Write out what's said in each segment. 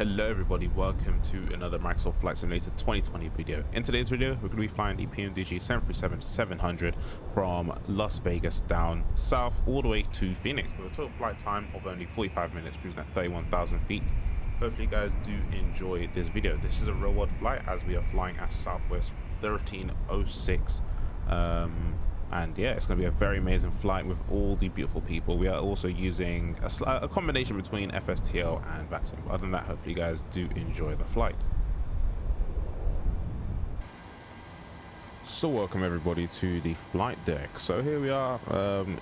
Hello everybody, welcome to another Microsoft Flight Simulator 2020 video. In today's video, we're going to be flying the PMDG 737-700 from Las Vegas down south all the way to Phoenix with a total flight time of only 45 minutes, cruising at 31,000 feet. Hopefully you guys do enjoy this video. This is a real world flight as we are flying at Southwest 1306. And yeah, it's going to be a very amazing flight with all the beautiful people. We are also using a combination between FSTL and VATSIM. But other than that, hopefully you guys do enjoy the flight. So welcome everybody to the flight deck. So here we are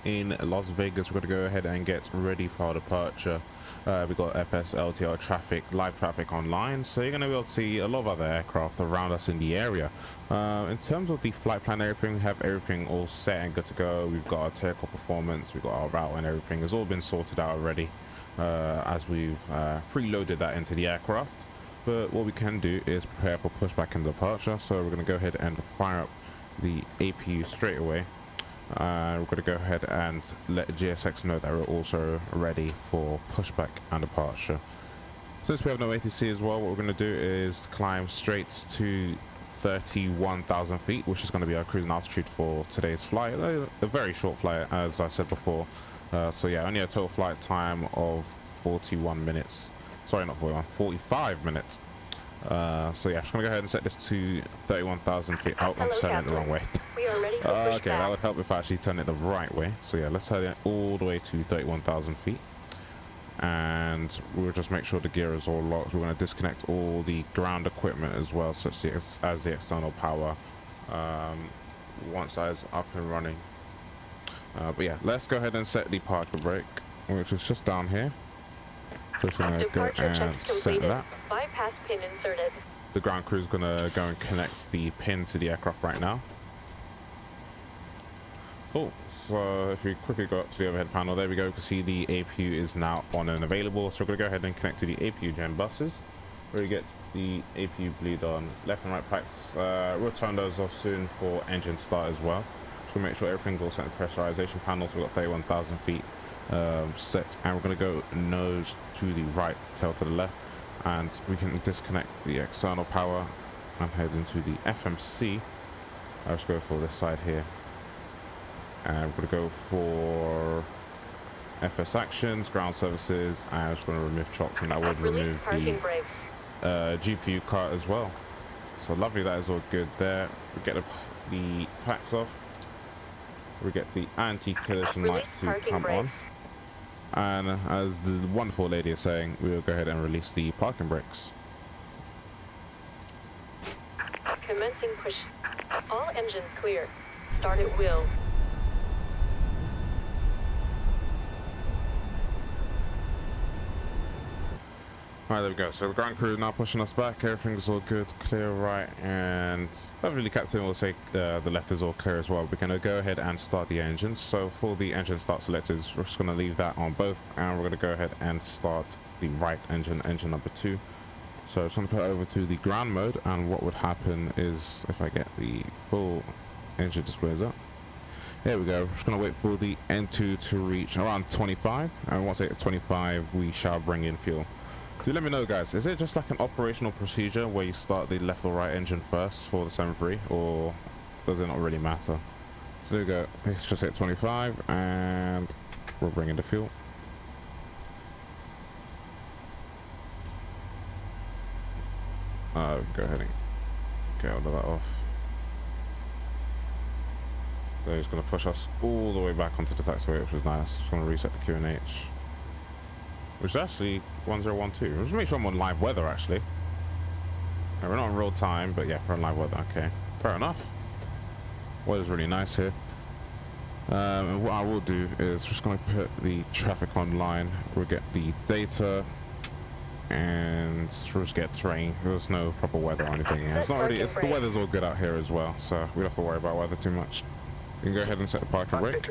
in Las Vegas. We're going to go ahead and get ready for our departure. We've got FS LTR traffic, live traffic online, so you're going to be able to see a lot of other aircraft around us in the area. In terms of the flight plan, everything, we have everything all set and good to go. We've got our takeoff performance, we've got our route, and everything has all been sorted out already as we've preloaded that into the aircraft. But what we can do is prepare for pushback and departure, so we're going to go ahead and fire up the APU straight away. We're going to go ahead and let GSX know that we're also ready for pushback and departure. Since we have no ATC as well, what we're going to do is climb straight to 31,000 feet, which is going to be our cruising altitude for today's flight. A very short flight, as I said before. So yeah, only a total flight time of 41 minutes. Sorry, not 41, 45 minutes. So yeah, I'm just gonna go ahead and set this to 31,000 feet. Oh, I'm turning it the wrong way. We are ready for okay, that would help if I actually turn it the right way. So yeah, let's head it all the way to 31,000 feet. And we'll just make sure the gear is all locked. We're going to disconnect all the ground equipment as well, such as the external power, once that is up and running. But yeah, let's go ahead and set the parking brake, which is just down here. So we're going to go and set that. Bypass pin inserted. The ground crew is going to go and connect the pin to the aircraft right now. Cool. So if we quickly go up to the overhead panel, there we go. You can see the APU is now on and available. So we're going to go ahead and connect to the APU gen buses, where you get the APU bleed on left and right packs. We'll turn those off soon for engine start as well. So we'll make sure everything's all set in pressurization panels. We've got 31,000 feet set, and we're going to go nose to the right, tail to the left, and we can disconnect the external power and head into the FMC. I'll just go for this side here, and we're going to go for FS actions, ground services, and I'm just going to remove chocks, and I would remove the GPU cart as well. So lovely, that is all good there. We get the packs off, we get the anti-collision light to come on. And as the wonderful lady is saying, we will go ahead and release the parking brakes. Commencing push. All engines clear. Start at will. Alright, there we go. So the ground crew is now pushing us back. Everything's all good, clear right, and hopefully captain will say the left is all clear as well. We're going to go ahead and start the engines. So for the engine start selectors, we're just going to leave that on both, and we're going to go ahead and start the right engine, engine number 2. So I'm just going to put it over to the ground mode, and what would happen is if I get the full engine displays up. There we go. We're just going to wait for the N2 to reach around 25, and once it hits 25, we shall bring in fuel. Do let me know, guys, is it just like an operational procedure where you start the left or right engine first for the 7.3, or does it not really matter? So there we go, it's just hit 25, and we'll bring in the fuel. Go ahead and get all of that off. So he's going to push us all the way back onto the taxiway, which was nice. Just going to reset the QNH. Which is actually 1012. Just make sure I'm on live weather actually. We're not in real time, but yeah, we're on live weather. Okay, fair enough. Weather's really nice here. And what I will do is just going to put the traffic online. We'll get the data, and we'll just get terrain. There's no proper weather or anything here. It's not really. It's the weather's all good out here as well, so we don't have to worry about weather too much. You can go ahead and set the parking brake.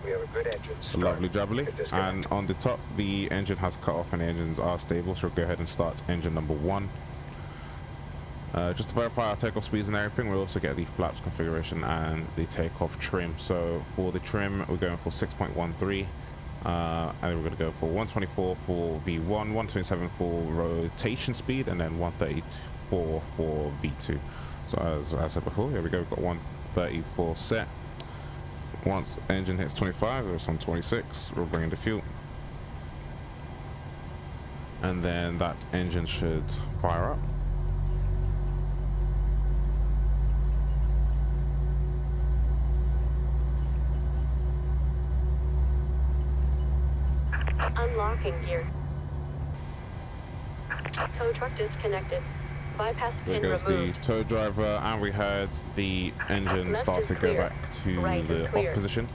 We have a good engine. Lovely jubbly. And on the top, the engine has cut off and the engines are stable, so we'll go ahead and start engine number 1. Just to verify our takeoff speeds and everything, we'll also get the flaps configuration and the takeoff trim. So for the trim, we're going for 6.13 And we're going to go for 124 for V1, 127 for rotation speed, and then 134 for V2. So as I said before, here we go, we've got 134 set. Once engine hits 25, it's on 26, we'll bring in the fuel. And then that engine should fire up. Unlocking gear. Tow truck disconnected. Bypass There pin goes removed. the tow driver, and we heard the engine Left start is to go clear. back to Right the is clear. off position.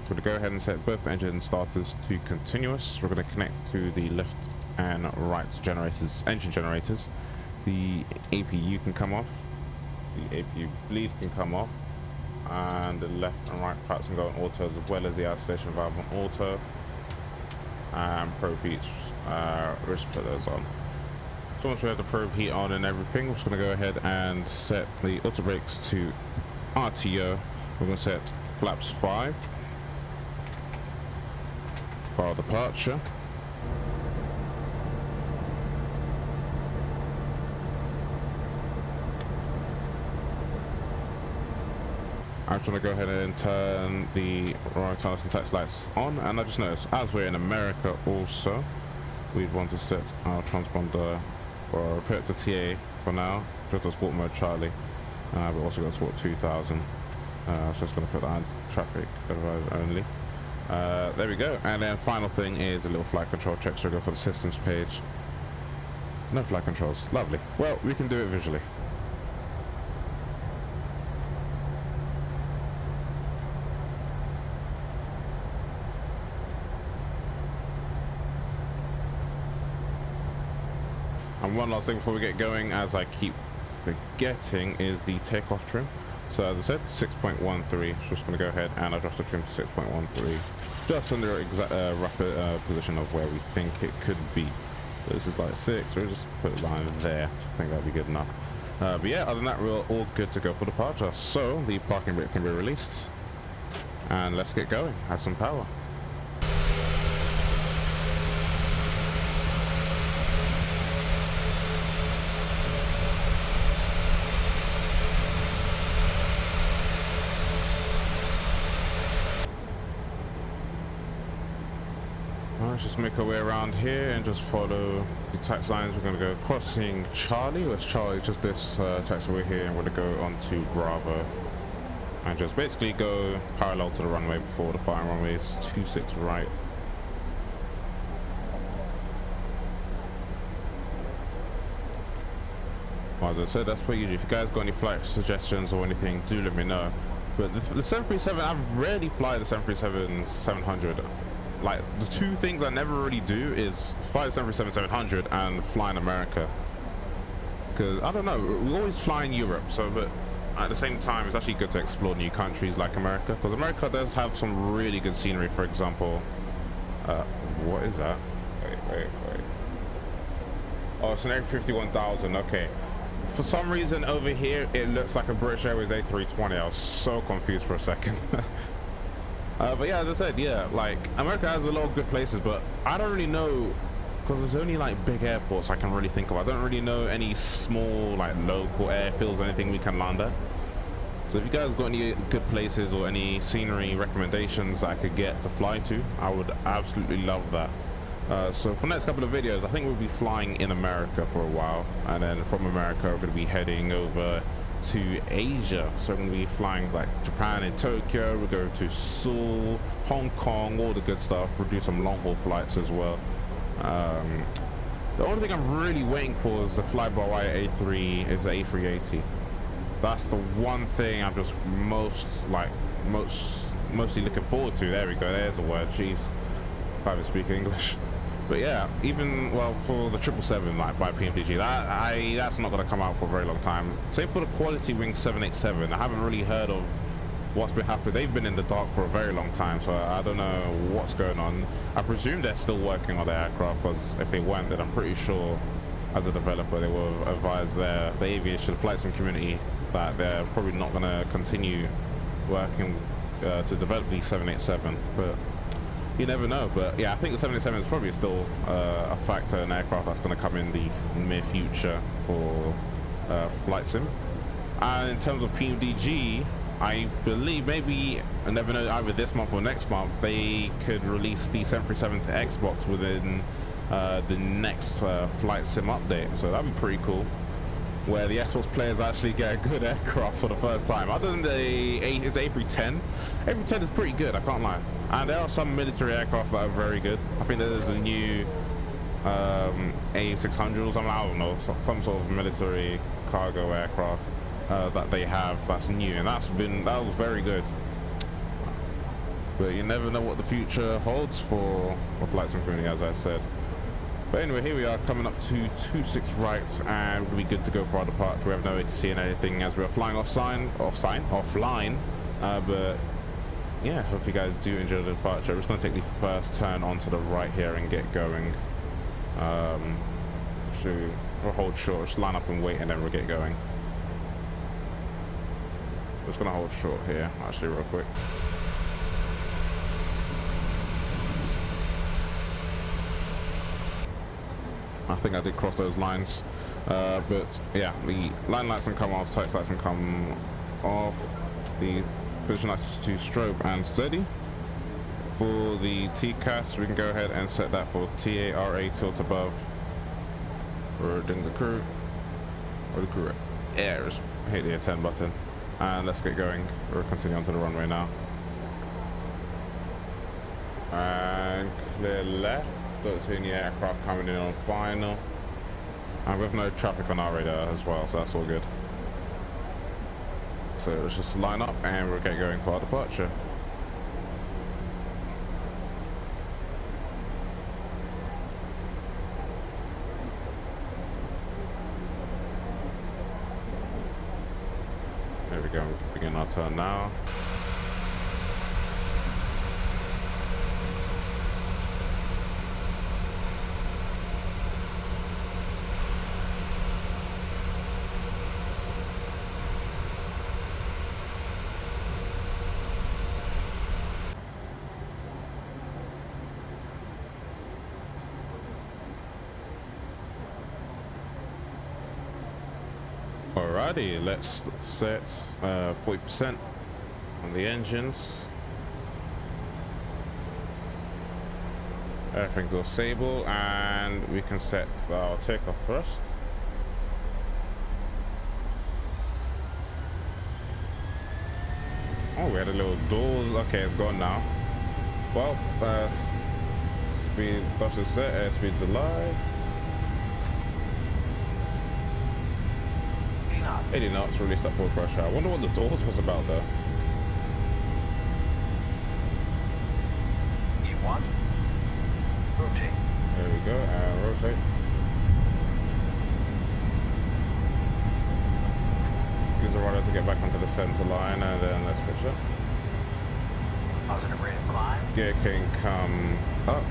We're going to go ahead and set both engine starters to continuous. We're going to connect to the left and right generators, engine generators. The APU can come off. The APU bleed can come off. And the left and right parts can go on auto, as well as the isolation valve on auto. And probe heat, let's put those on. So once we have the probe heat on and everything, we're just going to go ahead and set the auto brakes to RTO. We're going to set flaps 5 for our departure. I'm just going to go ahead and turn the right tunnels and text lights on, and I just noticed as we're in America also, we'd want to set our transponder or put it to TA for now, just to sport mode Charlie. We're also going to sport 2000, so just going to put that on traffic advisor only. There we go. And then final thing is a little flight control check, so go for the systems page. No flight controls, lovely. Well, we can do it visually. And one last thing before we get going, as I keep forgetting, is the takeoff trim. So as I said, 6.13. Just going to go ahead and adjust the trim to 6.13, just in the exact rapid position of where we think it could be. So this is like 6. We'll just put a line there. I think that'll be good enough. But yeah, other than that, we're all good to go for departure. So the parking brake can be released, and let's get going. Add some power. Let's just make our way around here and just follow the tax lines. We're going to go crossing Charlie, which Charlie is just this taxiway here, and we're going to go onto Bravo and just basically go parallel to the runway before the firing runway is 26 right. Well, as I said, that's what you do. If you guys got any flight suggestions or anything, do let me know. But the 737, I've rarely fly the 737-700. Like, the two things I never really do is fly the 737-700 and fly in America. Because, I don't know, we always fly in Europe, so, but at the same time, it's actually good to explore new countries like America. Because America does have some really good scenery, for example. What is that? Wait. Oh, it's an A350-1000, okay. For some reason over here, it looks like a British Airways A320. I was so confused for a second. But yeah, as I said, yeah, like America has a lot of good places, but I don't really know, because there's only like big airports I can really think of. I don't really know any small like local airfields or anything we can land at. So if you guys got any good places or any scenery recommendations that I could get to fly to, I would absolutely love that. So for the next couple of videos, I think we'll be flying in America for a while, and then from America we're going to be heading over to Asia. So we're going to be flying like Japan and Tokyo, we'll go to Seoul, Hong Kong, all the good stuff. We'll do some long haul flights as well. The only thing I'm really waiting for is the fly-by-wire A3, is the A380. That's the one thing I'm just mostly looking forward to. There we go, there's a word, jeez, if I ever speak English. But yeah, even, well, for the 777 like by PMDG, that's not going to come out for a very long time. Same for the Quality Wing 787. I haven't really heard of what's been happening. They've been in the dark for a very long time, so I don't know what's going on. I presume they're still working on the aircraft, because if they weren't, then I'm pretty sure as a developer they will advise the aviation flight sim community that they're probably not going to continue working to develop the 787. But you never know. But yeah, I think the 77 is probably still a factor in aircraft that's going to come in the near future for flight sim. And in terms of PMDG, I believe maybe, I never know, either this month or next month, they could release the 737 to Xbox within the next flight sim update. So that'd be pretty cool, where the Xbox players actually get a good aircraft for the first time. Other than the A310, A310 is pretty good, I can't lie. And there are some military aircraft that are very good. I think there's a new A600 or something, I don't know, some sort of military cargo aircraft that they have that's new, and that was very good. But you never know what the future holds for flight sim community, as I said. But anyway, here we are coming up to 26 right, and we'll be good to go for our departure. We have no ATC and anything as we're flying offline. But yeah, hope you guys do enjoy the departure. We're just going to take the first turn onto the right here and get going. We'll hold short, just line up and wait, and then we'll get going. Just going to hold short here, actually, real quick. I think I did cross those lines, but yeah, the line lights can come off, text lights can come off, the position lights to strobe and steady. For the TCAS, we can go ahead and set that for TARA tilt above. We're doing the crew, or the crew air, just hit the 10 button, and let's get going. We'll continue onto the runway now. And clear left. Don't see any aircraft coming in on final, and we have no traffic on our radar as well, so that's all good. So let's just line up and we'll get going for our departure. There we go, we can begin our turn now. Alrighty, let's set 40% on the engines. Everything's all stable, and we can set our takeoff thrust. Oh, we had a little doors. Okay, it's gone now. Well, speed thrust is set, airspeed's alive. 80 knots, release that forward pressure. I wonder what the doors was about though. E1. Rotate. There we go, and rotate. Use the rudder to get back onto the center line, and then let's switch up. Positive rate of climb. Gear can come up.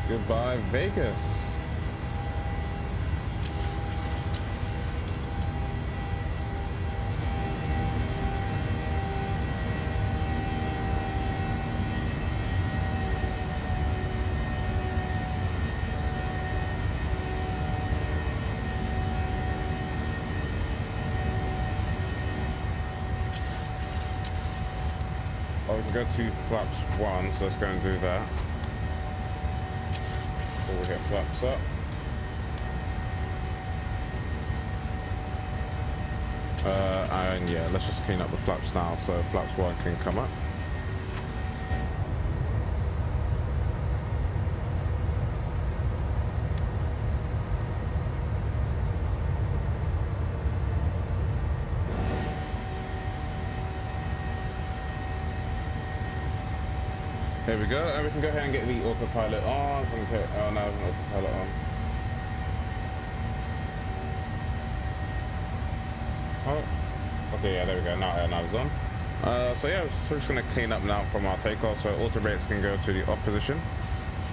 Goodbye, Vegas. Oh, we can go to flaps 1, so let's go and do that. We'll get flaps up. And yeah, let's just clean up the flaps now so flaps 1 can come up. There we go, and we can go ahead and get the autopilot on. Okay, oh, now there's an autopilot on. Oh, okay, yeah, there we go. Now it's on. So yeah, we're just gonna clean up now from our takeoff. So auto brakes can go to the off position.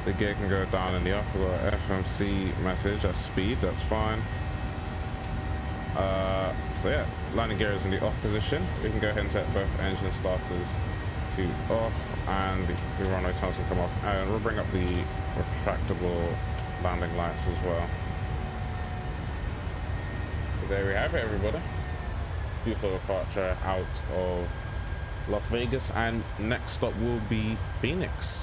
The gear can go down in the off. We've got FMC message at speed, that's fine. So yeah, landing gear is in the off position. We can go ahead and set both engine starters to off, and the runway tunnels can come off. And we'll bring up the retractable landing lights as well. So there we have it, everybody. Beautiful departure out of Las Vegas, and next stop will be Phoenix.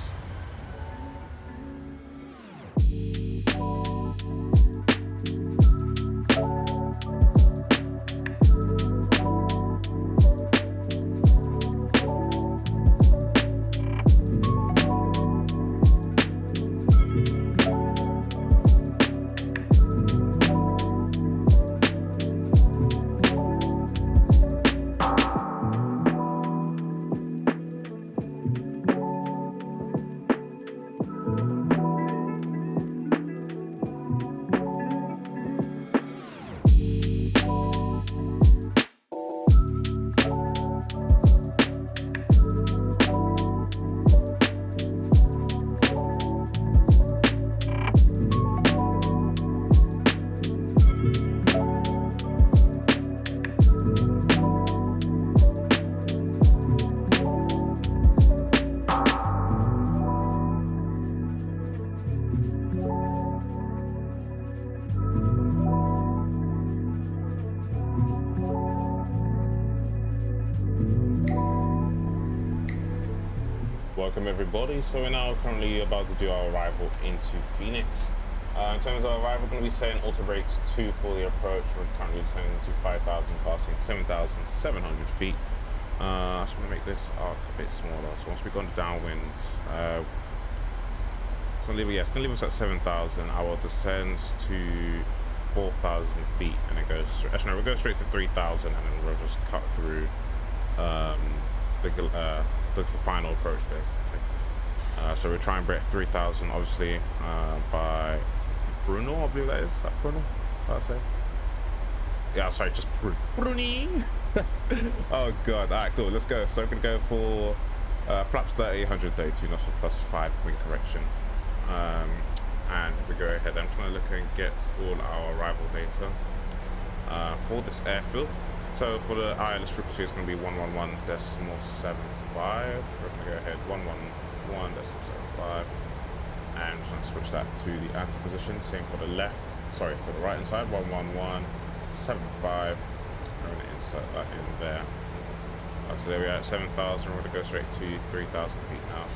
Welcome everybody. So we're now currently about to do our arrival into Phoenix. In terms of arrival, we're going to be setting auto brakes 2 for the approach. We're currently turning to 5,000, passing 7,700 feet. So I'm going to make this arc a bit smaller. So once we go on the downwind, it's going to leave us at 7,000. I will descend to 4,000 feet, and it goes. Actually, no, we'll go straight to 3,000, and then we'll just cut through the final approach basically. So we're trying to break 3,000, obviously, by Bruno, I believe that is. Is that Bruno? I'll say. Yeah, sorry, just Bruni. Oh god. All right, cool. Let's go. So we're gonna go for flaps 30, 132 knots plus 5 wind correction. And if we go ahead, I'm just gonna look and get all our arrival data for this airfield. So for the ILS frequency, it's going to be 111.75. We're going to go ahead 111.75, and I'm just going to switch that to the anti position. Same for the left. Sorry, for the right hand side, 111.75. I'm going to insert that in there. So there we are at 7,000. We're going to go straight to 3,000 feet now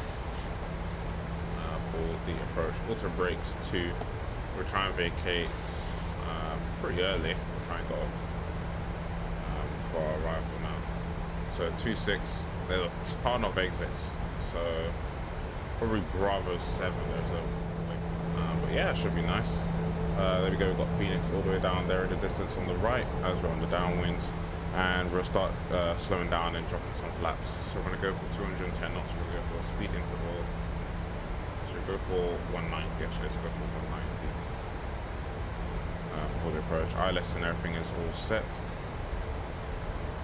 for the approach. Auto brakes 2. We're trying to vacate pretty early. We're trying to go off for our arrival now. So 26, there's a ton of exits, so probably Bravo 7 there's a but yeah, it should be nice. There we go, we've got Phoenix all the way down there in the distance on the right as we're on the downwind, and we'll start slowing down and dropping some flaps. So we're going to go for 210 knots. We're going to go for a speed interval. So we'll go for 190 actually. Let's go for 190 for the approach. ILS and everything is all set.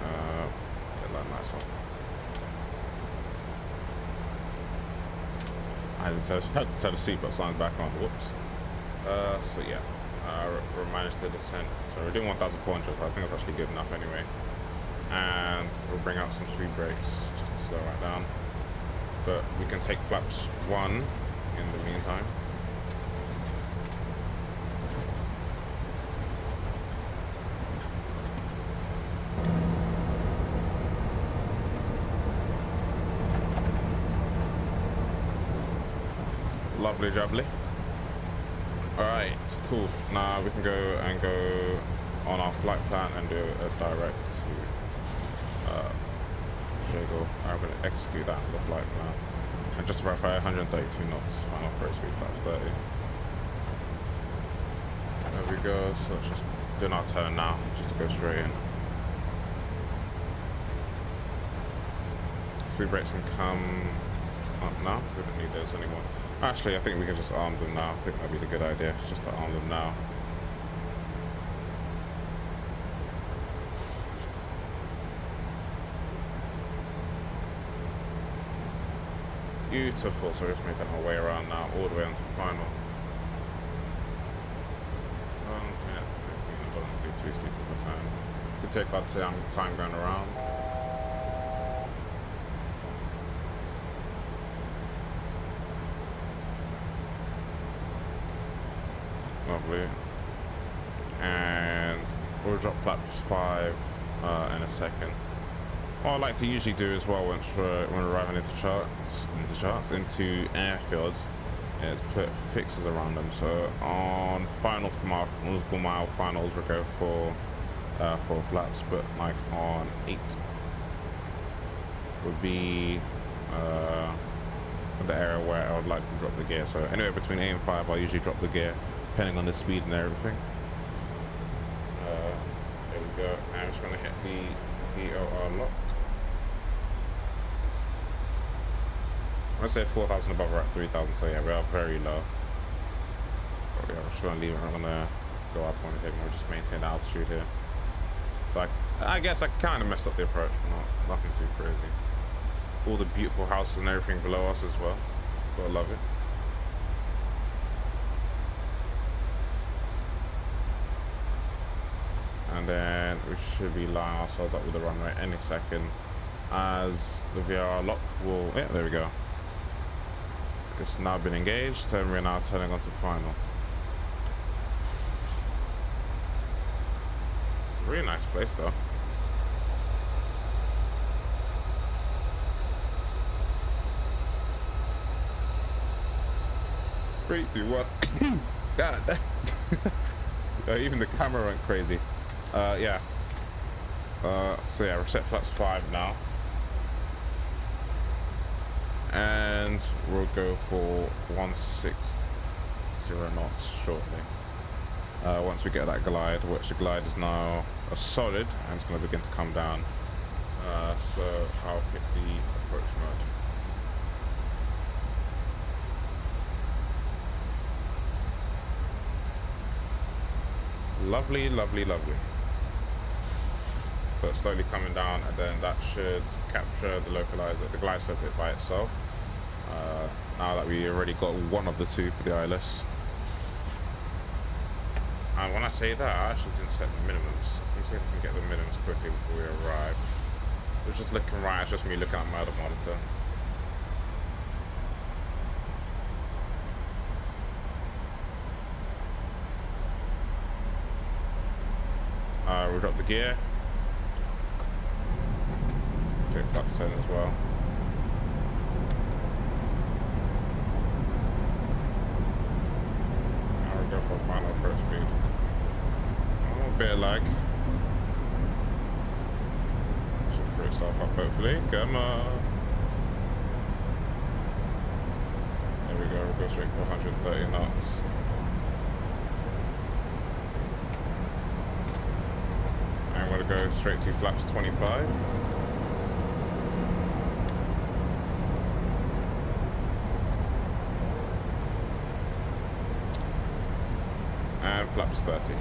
Get that nice one. I had to tell the seatbelt signs back on. Whoops. So yeah, we managed to descend. So we're doing 1,400. I think that's actually good enough anyway. And we'll bring out some speed brakes just to slow right down. But we can take flaps 1 in the meantime. Lovely jubbly. Alright, cool. Now we can go on our flight plan and do a direct to Jago. I'm going to execute that for the flight plan. And just to verify, 132 knots, final approach speed, flaps 30. There we go. So let's just do our turn now, just to go straight in. Speed brakes can come up now. We don't need those anymore. Actually, I think we can just arm them now. I think that'd be the good idea, just to arm them now. Beautiful. So we're just making our way around now, all the way onto final. 10, 15, I don't want to do too steep of a time. We take our time going around. Lovely. And we'll drop flaps 5 in a second. What I like to usually do as well when we're arriving into airfields is put fixes around them. So on final multiple mile finals we'll go for flaps, but like on 8 would be the area where I would like to drop the gear. So anywhere between 8 and 5 I'll usually drop the gear depending on the speed and everything. There we go. I'm just going to hit the VOR lock. I say 4,000 above, we're at 3,000, so yeah, we are very low. But yeah, we're just going to leave it. I'm going to go up on it, and we'll just maintain the altitude here. So I guess I kind of messed up the approach, but nothing too crazy. All the beautiful houses and everything below us as well. But I love it. And then we should be lining ourselves up with the runway any second as the VRR lock will, yeah, there we go. It's now been engaged and we're now turning on to final. Really nice place though. Three, two, one. God. Even the camera went crazy. Yeah. So yeah, we're set flaps 5 now. And we'll go for 160 knots shortly. Once we get that glide, which the glide is now a solid and it's going to begin to come down. So I'll pick the approach mode. Lovely, lovely, lovely. So it's slowly coming down, and then that should capture the localizer, the glide slope bit by itself. Now that we already got one of the two for the ILS. And when I say that, I actually didn't set the minimums. Let me see if I can get the minimums quickly before we arrive. It was just looking right, it's just me looking at my other monitor. We'll drop the gear. Check flaps 10 as well. Now we'll go for a final approach speed. Oh, a bit of lag. Should free itself up hopefully. Come on. There we go, we'll go straight for 130 knots. I'm going to go straight to flaps 25. And flaps 30.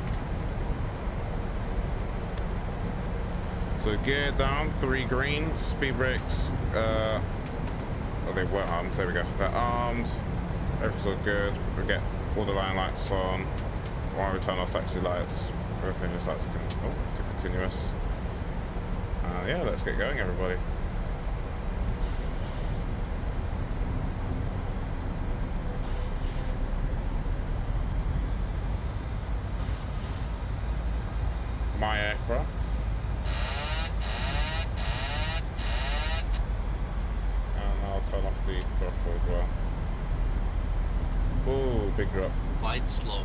So gear down, 3 green, speed brakes, oh they were armed, there we go. They're armed, everything's all good. We get all the line lights on. While we turn off taxi lights, everything just starts to continuous. Yeah, let's get going, everybody. My aircraft. And I'll turn off the throttle as well. Oh, big drop. Glide slow.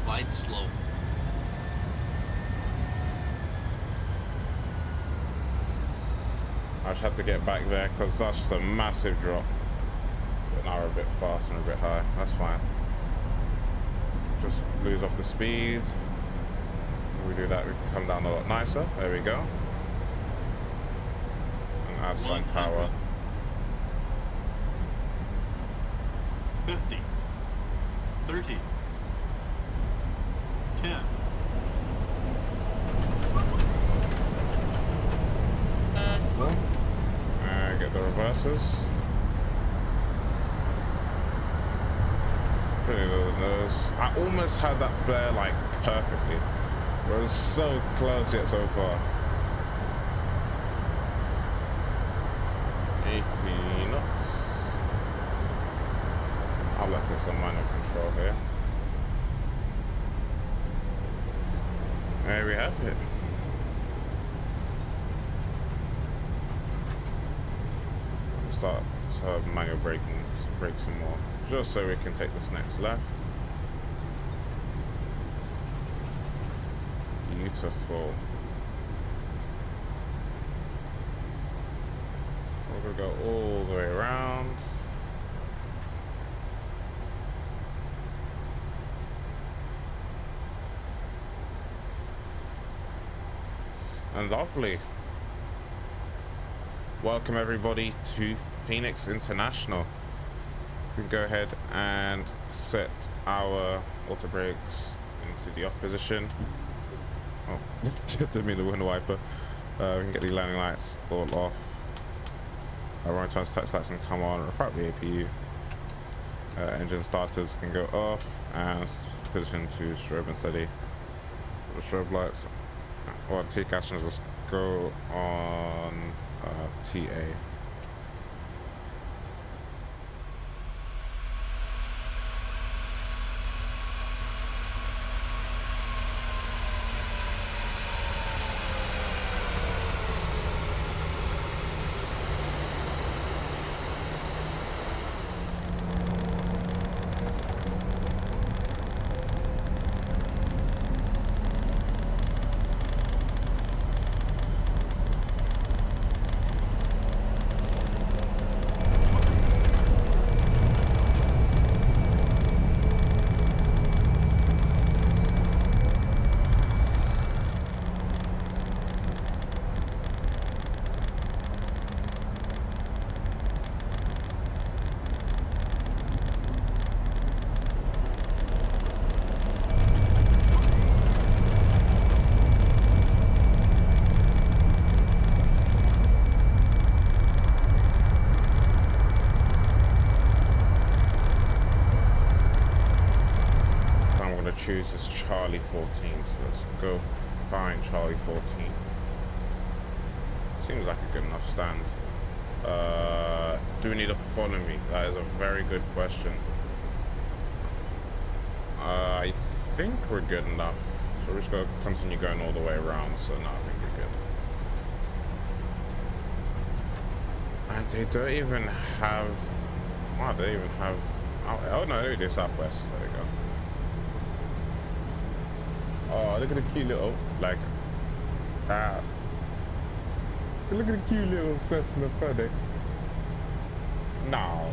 Glide slow. I just have to get back there because that's just a massive drop. But now we're a bit fast and a bit high. That's fine. Just lose off the speed. When we do that, we can come down a lot nicer. There we go. And add some power. 50. 30. 10. Get the reversers. really don't know. I almost had that flare like perfectly. It was so close yet so far. 80 knots. I'll let it some minor control here. There we have it. Start manual braking, brake some more, just so we can take this next left. Beautiful. We're gonna go all the way around. And lovely. Welcome everybody to Phoenix International. We can go ahead and set our auto brakes into the off position. Oh, didn't mean the window wiper. We can get the landing lights all off. Our right turn touch lights can come on, refract the APU. Engine starters can go off and position to strobe and steady. The strobe lights, or the T-gas just go on TA. Choose this Charlie 14, so let's go find Charlie 14. Seems like a good enough stand. Do we need to follow me? That is a very good question. I think we're good enough, so we're just going to continue going all the way around, so no, I think we're good. And they don't even have, wow, they even have, oh no, they do Southwest, there we go. Oh, look at the cute little, like, look at the cute little Cessna FedEx. No.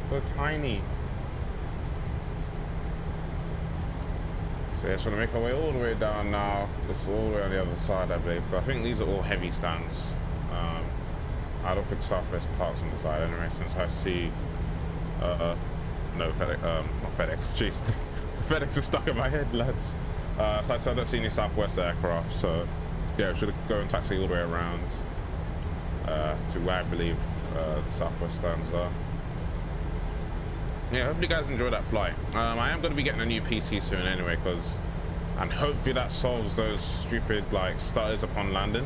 So tiny. So yeah, just want to make our way all the way down now. It's all the way on the other side, I believe. But I think these are all heavy stands. I don't think Southwest Park's on the side anyway, since I see, no, FedEx, not FedEx, jeez. FedEx is stuck in my head, lads. So I said I don't see any Southwest aircraft, so yeah, we should go and taxi all the way around to where I believe the Southwest stands are. Yeah, hopefully you guys enjoy that flight. I am going to be getting a new PC soon anyway, and hopefully that solves those stupid like stutters upon landing.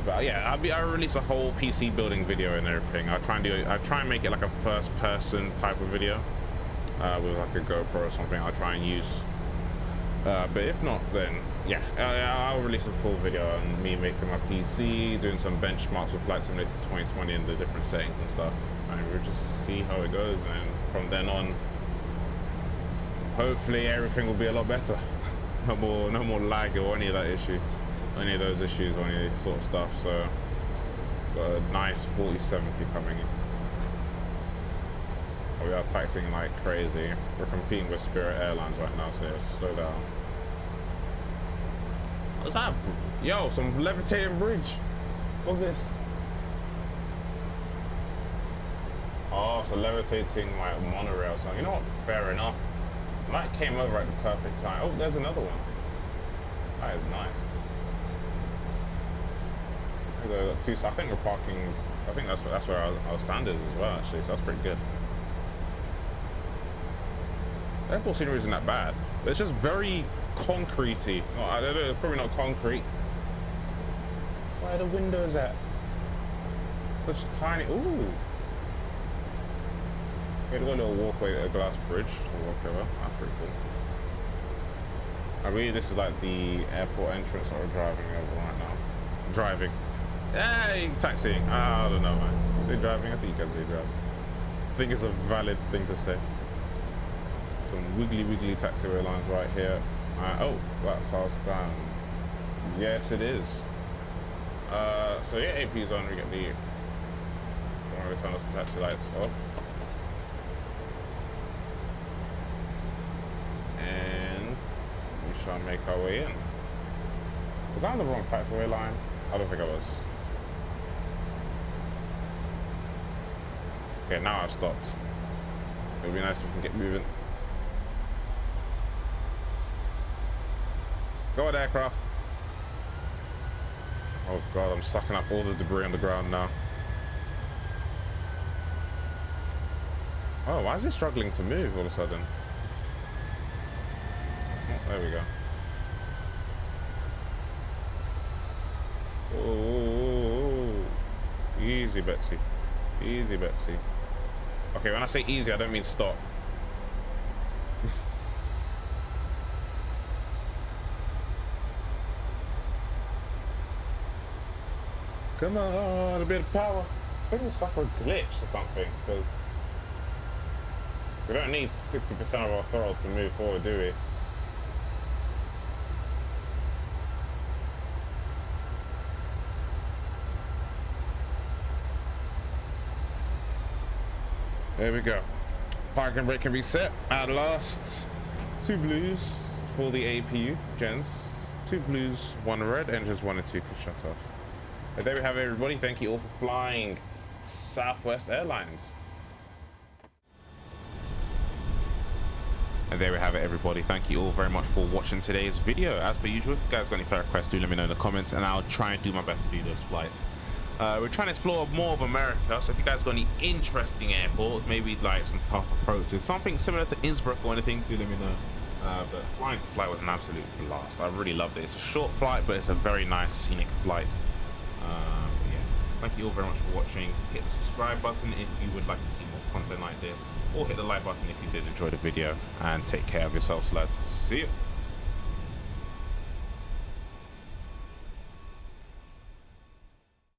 But yeah, I'll release a whole PC building video and everything. I try and make it like a first person type of video. With like a GoPro or something I'll try and use, but if not, then yeah, I'll release a full video on me making my PC, doing some benchmarks with Flight Simulator 2020 and the different settings and stuff, and we'll just see how it goes, and from then on hopefully everything will be a lot better. no more lag or any of that issue, any of those issues or any of this sort of stuff. So got a nice 4070 coming in. We are taxiing like crazy. We're competing with Spirit Airlines right now, so slow down. What's that? Yo, some levitating bridge. What's this? Oh, so levitating like monorail. So you know what? Fair enough. Light came over at the perfect time. Oh, there's another one. That is nice. We've got two. So I think we're parking. I think that's where our stand is as well. Actually, so that's pretty good. Airport scenery isn't that bad. It's just very concretey. Oh, I don't know, it's probably not concrete. Where are the windows at? Such tiny. Ooh. We had a little walkway at a glass bridge to walk over. That's pretty cool. I believe this is like the airport entrance that we're driving over right now. Driving. Hey, taxiing. I don't know, man. Are they driving? I think you can say driving. I think it's a valid thing to say. Some wiggly taxiway lines right here. Oh, that's our stand. Yes, it is. So yeah, AP's on. We get the. I'm gonna turn the taxi lights off. And we shall make our way in. Was I on the wrong taxiway line? I don't think I was. Okay, now I've stopped. It would be nice if we can get moving. Go on, aircraft. Oh god, I'm sucking up all the debris on the ground now. Oh, why is it struggling to move all of a sudden? Oh, there we go. Oh, easy, Betsy. Easy, Betsy. Okay, when I say easy, I don't mean stop. Come on, a bit of power. I think it's like a glitch or something, because we don't need 60% of our throttle to move forward, do we? There we go. Park and brake can be set at last. 2 blues for the APU gens. 2 blues, 1 red, engines 1 and 2 can shut off. And there we have it, everybody. Thank you all for flying Southwest Airlines. And there we have it, everybody. Thank you all very much for watching today's video. As per usual, if you guys got any further requests, do let me know in the comments and I'll try and do my best to do those flights. We're trying to explore more of America, so if you guys got any interesting airports, maybe like some tough approaches, something similar to Innsbruck or anything, do let me know. But flying this flight was an absolute blast. I really loved it. It's a short flight, but it's a very nice scenic flight. Yeah, thank you all very much for watching. Hit the subscribe button if you would like to see more content like this, or hit the like button if you did enjoy the video, and take care of yourselves, lads. See you.